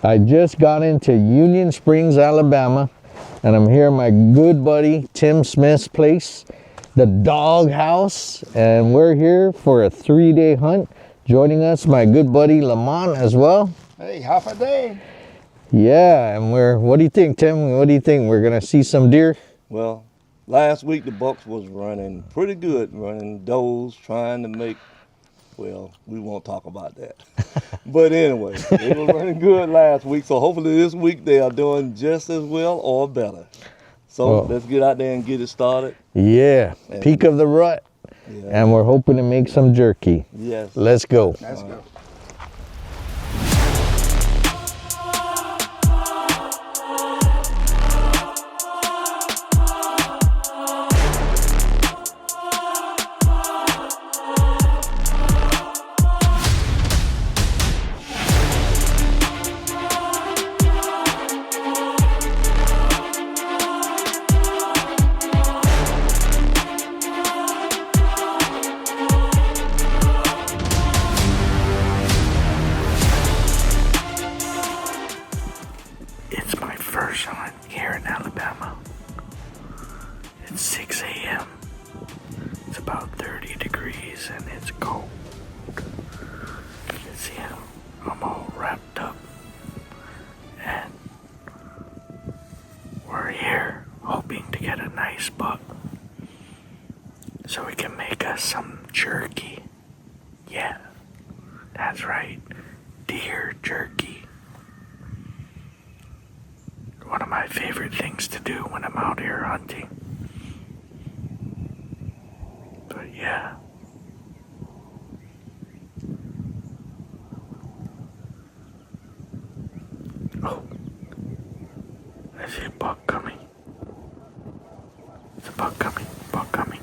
I just got into Union Springs, Alabama, and I'm here at my good buddy Tim Smith's place, the Dog House, and we're here for a 3-day hunt. Joining us, my good buddy Lamont as well. Hey, half a day. Yeah, and what do you think, Tim? What do you think? We're gonna see some deer? Well, last week the bucks was running pretty good, running does, trying to make, well, we won't talk about that. But anyway, they were running good last week, so hopefully this week they are doing just as well or better. So let's get out there and get it started. Yeah, peak of the rut. Yeah. And we're hoping to make some jerky. Yes. Let's go. Let's go. Here in Alabama. It's 6 a.m. It's about 30 degrees and it's cold. You can see I'm all wrapped up. And we're here hoping to get a nice buck so we can make us some jerky. Yeah, that's right. Deer jerky. One of my favorite things to do when I'm out here hunting. But yeah. Oh. I see a buck coming. There's a buck coming. Buck coming.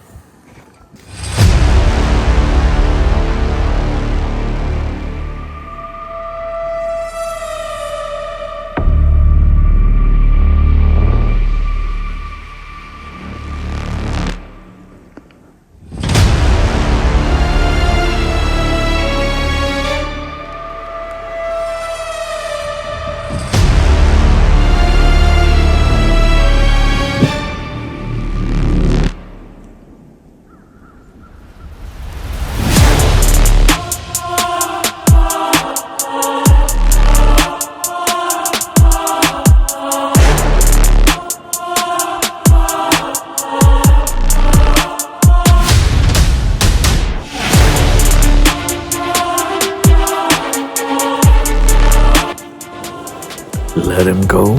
Let him go,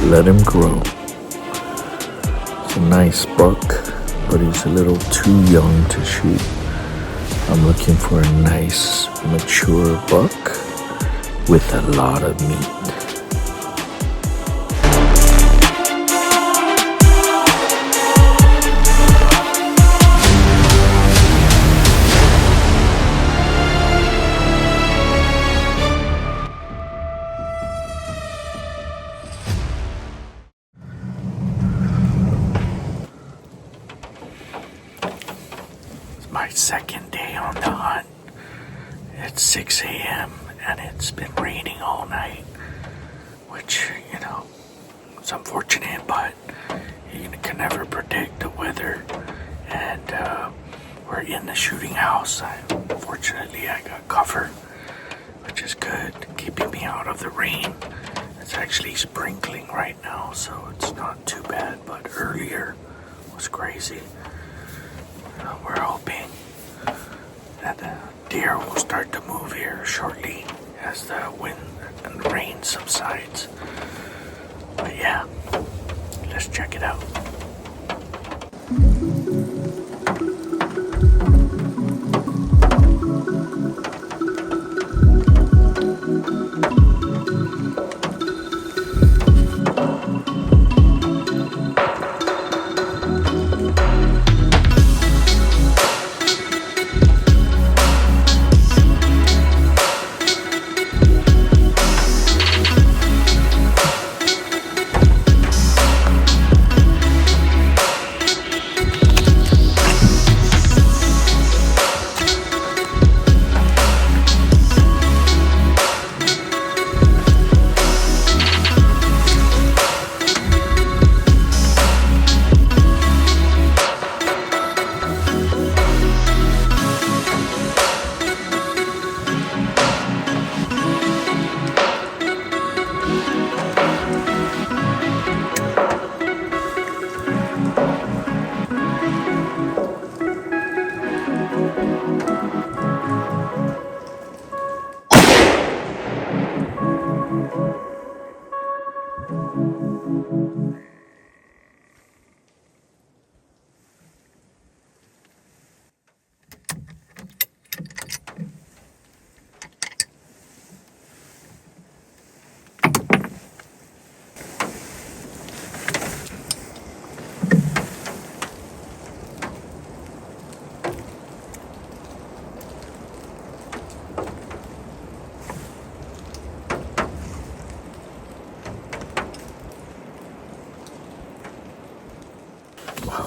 let him grow. It's a nice buck, but he's a little too young to shoot. I'm looking for a nice, mature buck with a lot of meat. My second day on the hunt. It's 6 a.m. and it's been raining all night, which, it's unfortunate, but you can never predict the weather. And we're in the shooting house. Fortunately, I got cover, which is good, keeping me out of the rain. It's actually sprinkling right now, so it's not too bad, but earlier was crazy. We're hoping that the deer will start to move here shortly as the wind and the rain subsides. But yeah, let's check it out.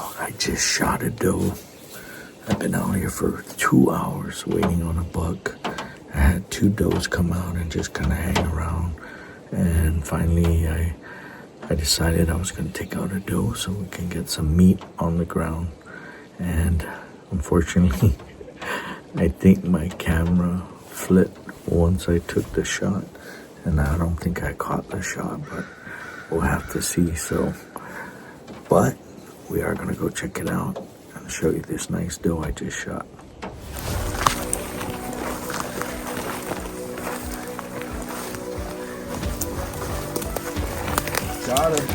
Well, I just shot a doe. I've been out here for 2 hours waiting on a buck. I had 2 does come out and just kind of hang around. And finally, I decided I was going to take out a doe so we can get some meat on the ground. And unfortunately, I think my camera flipped once I took the shot. And I don't think I caught the shot, but we'll have to see. But we are going to go check it out and show you this nice doe I just shot. Got her.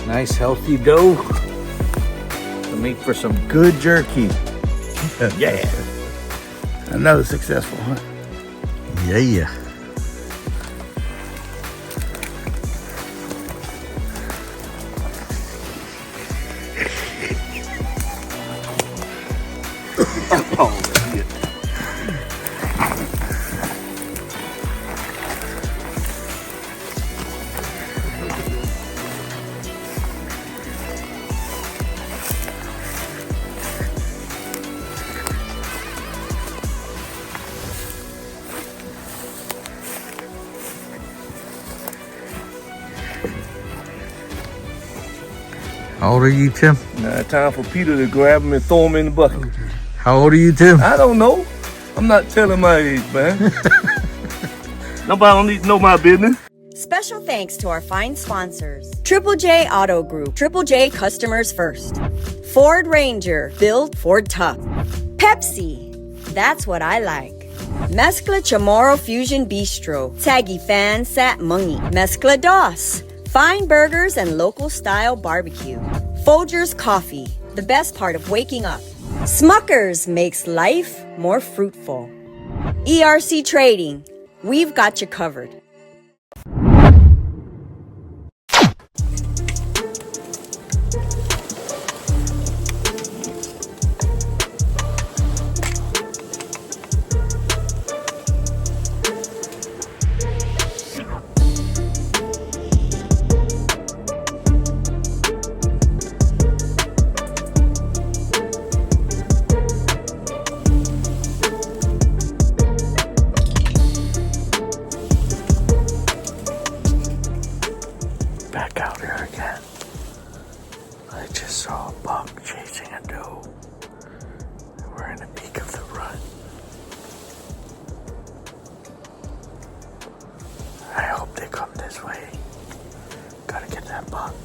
Nice healthy doe to make for some good jerky. Yeah. Another successful hunt. Yeah. How old are you, Tim? Now time for Peter to grab him and throw him in the bucket. How old are you, Tim? I don't know. I'm not telling my age, man. Nobody don't need to know my business. Special thanks to our fine sponsors. Triple J Auto Group. Triple J customers first. Ford Ranger. Build Ford tough. Pepsi. That's what I like. Mezcla Chamorro Fusion Bistro. Taggy Fan Sat Mungy. Mezcla Dos. Fine burgers and local style barbecue. Folgers Coffee. The best part of waking up. Smuckers makes life more fruitful. ERC Trading. We've got you covered. Back out here again. I just saw a buck chasing a doe. We're in the peak of the rut. I hope they come this way. Gotta get that buck.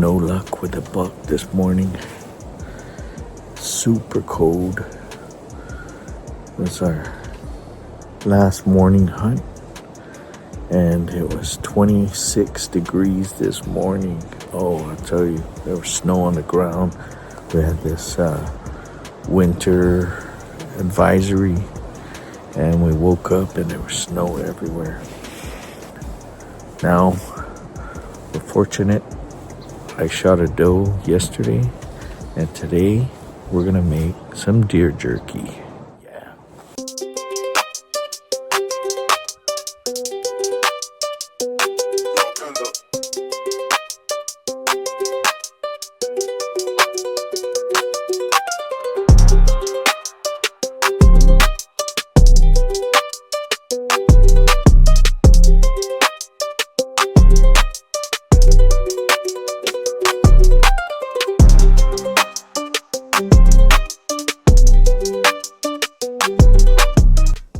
no luck with the buck this morning. Super cold. It's our last morning hunt, and it was 26 degrees this morning. Oh, I tell you, there was snow on the ground. We had this winter advisory, and we woke up and there was snow everywhere. Now, we're fortunate. I shot a doe yesterday, and today we're gonna make some deer jerky. Yeah.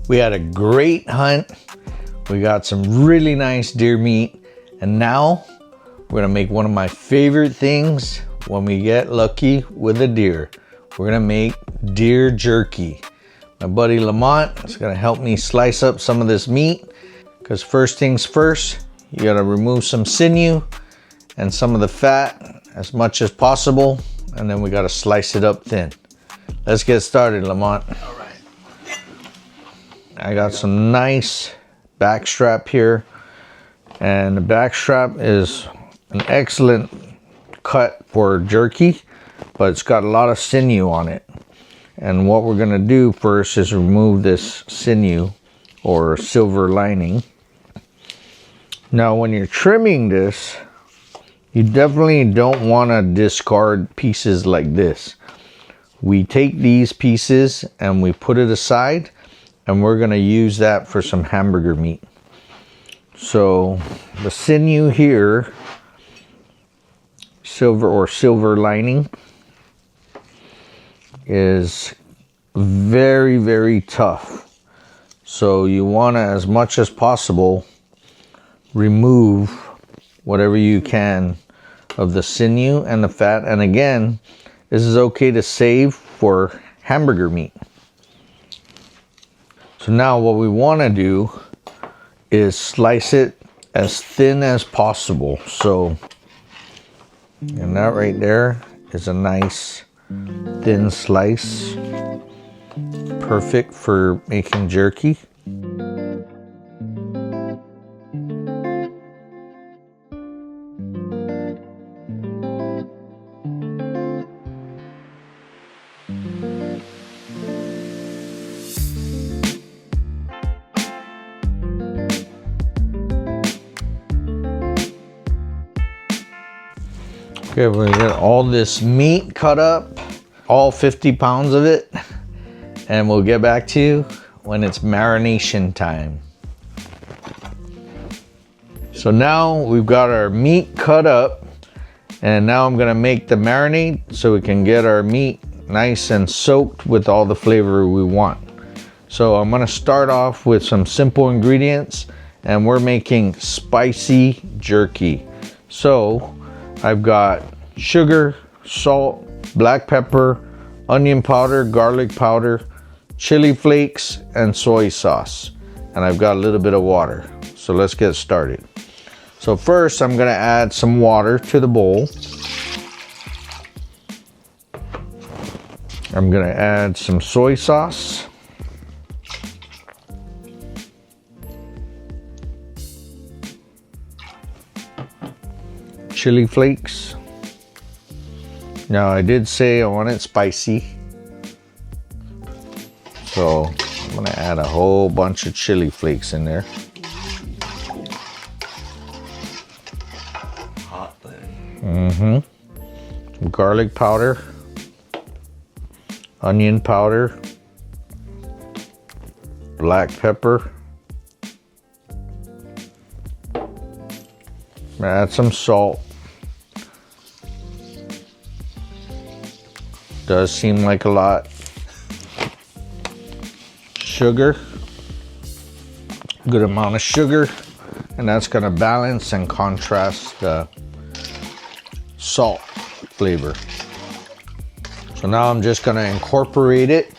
We had a great hunt. We got some really nice deer meat. And now we're gonna make one of my favorite things when we get lucky with a deer. We're gonna make deer jerky. My buddy Lamont is gonna help me slice up some of this meat, because first things first, you gotta remove some sinew and some of the fat as much as possible. And then we gotta slice it up thin. Let's get started, Lamont. All right. I got some nice back strap here, and the back strap is an excellent cut for jerky, but it's got a lot of sinew on it. And what we're gonna do first is remove this sinew or silver lining. Now, when you're trimming this, you definitely don't wanna discard pieces like this. We take these pieces and we put it aside, and we're gonna use that for some hamburger meat. So the sinew here, silver lining, is very, very tough. So you wanna, as much as possible, remove whatever you can of the sinew and the fat. And again, this is okay to save for hamburger meat. So now what we want to do is slice it as thin as possible. So, and that right there is a nice thin slice. Perfect for making jerky. Okay, we're gonna get all this meat cut up, all 50 pounds of it, and we'll get back to you when it's marination time. So now we've got our meat cut up, and now I'm gonna make the marinade so we can get our meat nice and soaked with all the flavor we want. So I'm gonna start off with some simple ingredients, and we're making spicy jerky. So I've got sugar, salt, black pepper, onion powder, garlic powder, chili flakes, and soy sauce. And I've got a little bit of water. So let's get started. So first I'm gonna add some water to the bowl. I'm gonna add some soy sauce. Chili flakes. Now I did say I want it spicy, so I'm gonna add a whole bunch of chili flakes in there. Hot thing. Some garlic powder, onion powder, black pepper. Add some salt. Does seem like a lot. Sugar. Good amount of sugar. And that's gonna balance and contrast the salt flavor. So now I'm just gonna incorporate it,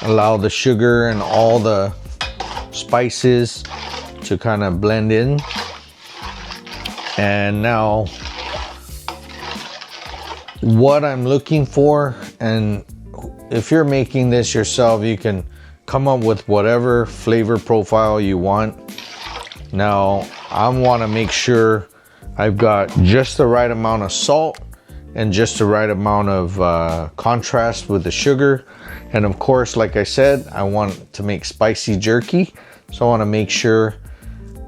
allow the sugar and all the spices to kind of blend in. And now what I'm looking for, and if you're making this yourself, you can come up with whatever flavor profile you want. Now I want to make sure I've got just the right amount of salt and just the right amount of contrast with the sugar. And of course, like I said, I want to make spicy jerky, so I want to make sure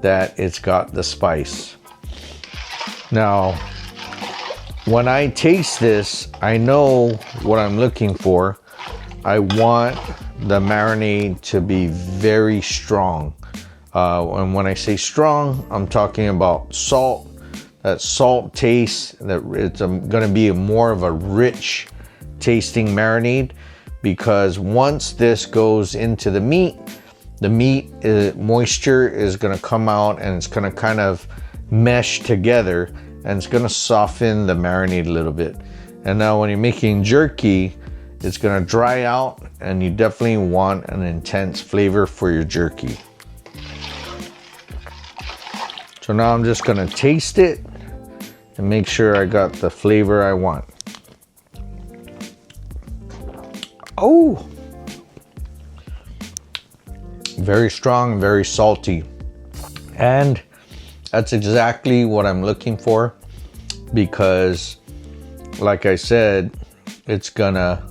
that it's got the spice. Now when I taste this, I know what I'm looking for. I want the marinade to be very strong. And when I say strong, I'm talking about salt. That salt taste, that it's gonna be more of a rich tasting marinade, because once this goes into the meat moisture is gonna come out and it's gonna kind of mesh together, and it's gonna soften the marinade a little bit. And now when you're making jerky, it's gonna dry out, and you definitely want an intense flavor for your jerky. So now I'm just gonna taste it and make sure I got the flavor I want. Oh, very strong, very salty. And that's exactly what I'm looking for, because like I said, it's gonna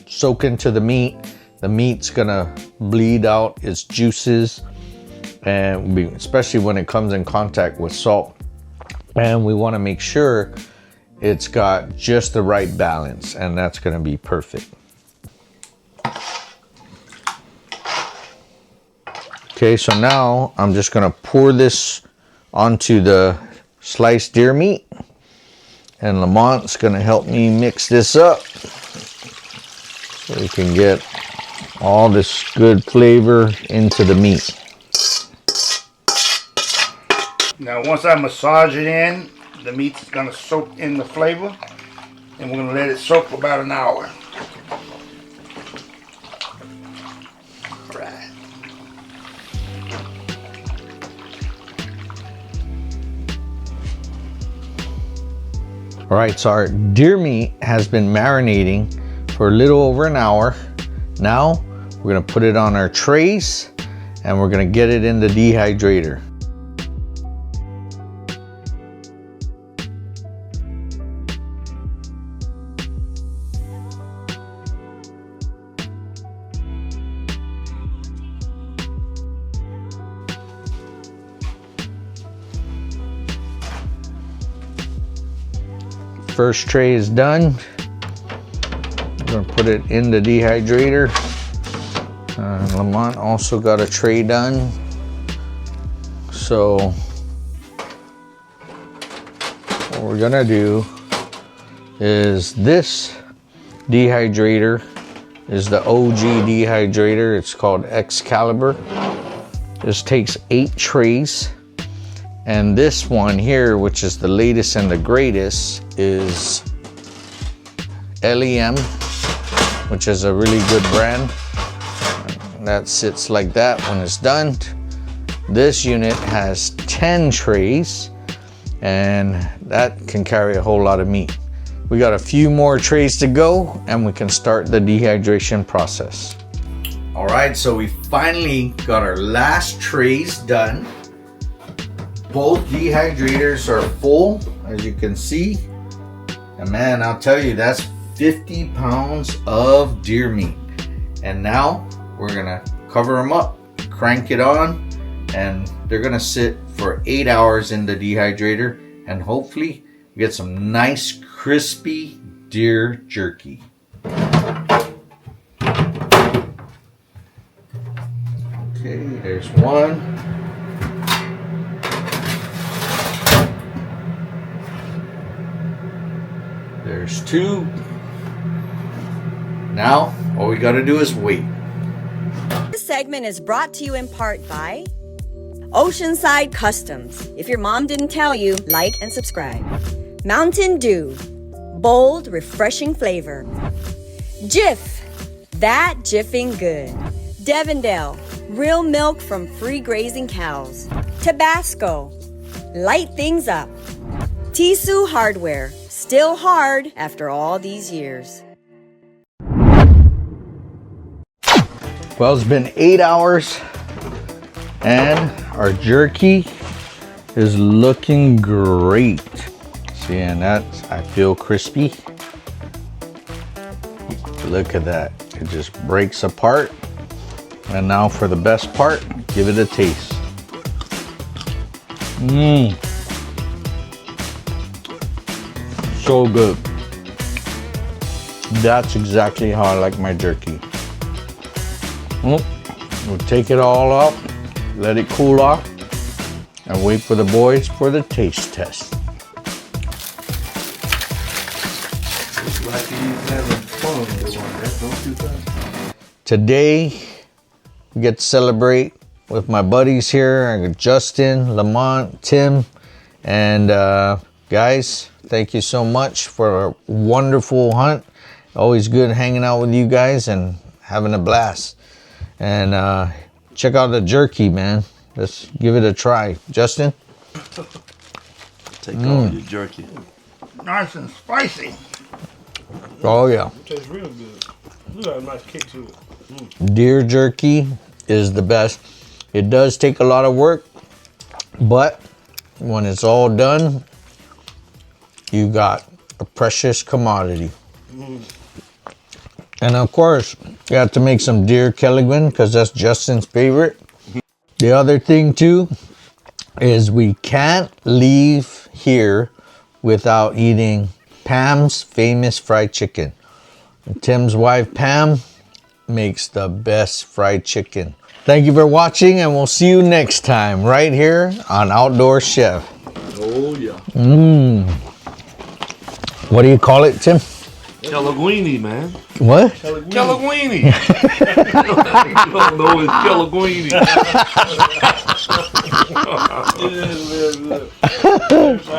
soak into the meat. The meat's gonna bleed out its juices, and especially when it comes in contact with salt. And we want to make sure it's got just the right balance, and that's going to be perfect. Okay, so now I'm just going to pour this onto the sliced deer meat, and Lamont's going to help me mix this up so we can get all this good flavor into the meat. Now once I massage it in, the meat's gonna soak in the flavor, and we're gonna let it soak for about an hour. Right. All right, so our deer meat has been marinating for a little over an hour. Now we're gonna put it on our trays, and we're gonna get it in the dehydrator. First tray is done. I'm gonna put it in the dehydrator. Lamont also got a tray done. So what we're gonna do is, this dehydrator is the OG dehydrator. It's called Excalibur. This takes 8 trays. And this one here, which is the latest and the greatest, is LEM, which is a really good brand. That sits like that when it's done. This unit has 10 trays, and that can carry a whole lot of meat. We got a few more trays to go, and we can start the dehydration process. All right, so we finally got our last trays done. Both dehydrators are full, as you can see. And man, I'll tell you, that's 50 pounds of deer meat. And now we're gonna cover them up, crank it on, and they're gonna sit for 8 hours in the dehydrator, and hopefully get some nice crispy deer jerky. Okay, there's one. There's 2. Now, all we gotta do is wait. This segment is brought to you in part by Oceanside Customs. If your mom didn't tell you, like and subscribe. Mountain Dew, bold, refreshing flavor. Jif, that jiffing good. Devondale, real milk from free grazing cows. Tabasco, light things up. Tisu Hardware, still hard after all these years. Well, it's been 8 hours and our jerky is looking great. See, and that's, I feel crispy. Look at that, it just breaks apart. And now for the best part, give it a taste. So good. That's exactly how I like my jerky. We'll take it all out, let it cool off, and wait for the boys for the taste test. Looks like he's having fun doing that, don't you think? Today, we get to celebrate with my buddies here. I got Justin, Lamont, Tim, and guys, thank you so much for a wonderful hunt. Always good hanging out with you guys and having a blast. And check out the jerky, man. Let's give it a try. Justin? Take all your jerky. Nice and spicy. Oh, yeah. It tastes real good. You got a nice kick to it. Deer jerky is the best. It does take a lot of work, but when it's all done, you got a precious commodity. And of course, you have to make some deer Kelligman because that's Justin's favorite. The other thing too is we can't leave here without eating Pam's famous fried chicken. Tim's wife Pam makes the best fried chicken. Thank you for watching, and we'll see you next time right here on Outdoor Chef. Oh yeah. What do you call it, Tim? Kelligweenie, man. What? Kelligweenie. You don't know it's Kelligweenie. It is very good.